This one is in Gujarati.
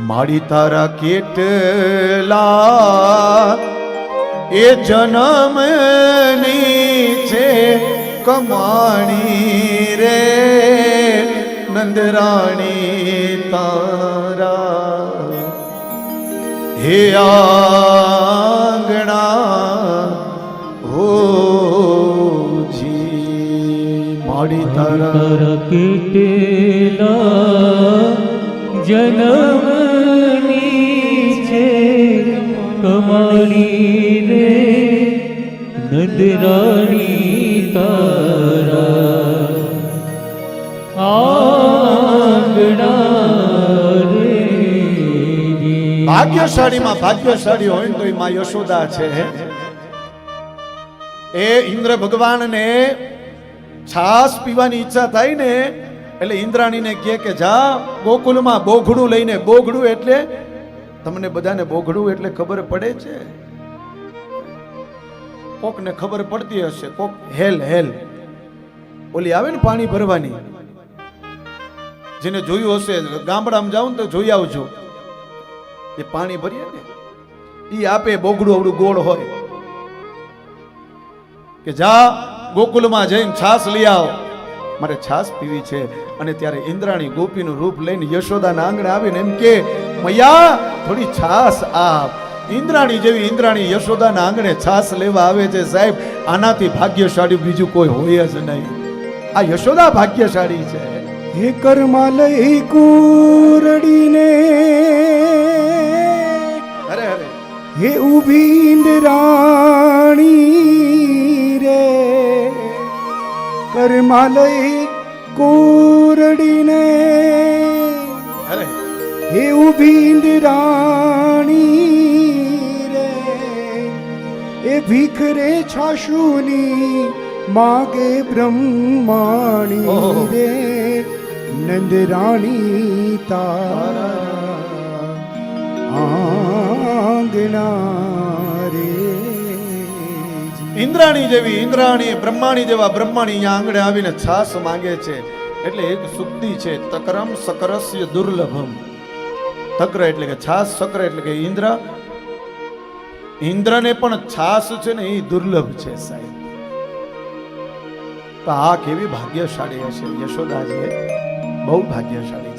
માડી તારા કેટલા એ જન્મની છે કમાણી રે નંદરાણી તારા હે આંગણા હો જી માડી તારા કેટલા જન્મની છે કમાણી રે નંદરાણી તારા આંગણા રે. ભાગ્યશાળીમાં ભાગ્યશાળી હોય તો એ માં યશોદા છે. એ ઇન્દ્ર ભગવાનને છાસ પીવાની ઈચ્છા થાય ને એટલે ઇન્દ્રાણીને કહે કે જા ગોકુલમાં બોઘડું લઈને. બોઘડું એટલે તમને બધાને બોઘડું એટલે ખબર પડે છે? કોકને ખબર પડતી હશે, કોક હેલ હેલ ઓલી આવે ને પાણી ભરવાની, જેને જોયું હશે ગામડામાં જાવ તો જોઈ આવજો. એ પાણી ભરીએ ને ઈ આપે બોઘડું આવડું ગોળ હોય કે જા ગોકુલમાં જઈને છાસ લઈ આવ, મારે છાસ પીવી છે. અને ત્યારે ઇન્દ્રાણી ગોપીનું રૂપ લઈને યશોદાના આંગણે આવીને એમ કે મૈયા થોડી છાસ આપ. ઇન્દ્રાણી જેવી ઇન્દ્રાણી યશોદાના આંગણે છાસ લેવા આવે છે. સાહેબ આનાથી ભાગ્યશાળી બીજું કોઈ હોય જ નહીં. આ યશોદા ભાગ્યશાળી છે. હે કરમાલય કુરડીને અરે અરે હે ઊભી ઇન્દ્રાણી રે કરમાલય કુરડીને અરે હે ઊભી ઇન્દ્રાણી રે એ ભીખ રે છાશુની માગે બ્રહ્માણી રે નંદરાણી તારા આંગણા રે. ઇન્દ્રાણી જેવી ઇન્દ્રાણી, બ્રહ્માણી જેવા બ્રહ્માણી અહીંયા આંગણે આવીને છાસ માંગે છે. એટલે એક સુક્તિ છે, તકરમ સકરસ્ય દુર્લભમ. તક્ર એટલે કે છાસ, સક્ર એટલે કે ઇન્દ્ર. ઇન્દ્રને પણ છાસ છે ને એ દુર્લભ છે સાહેબ. તો આ કેવી ભાગ્યશાળી હશે યશોદા છે, બહુ ભાગ્યશાળી છે.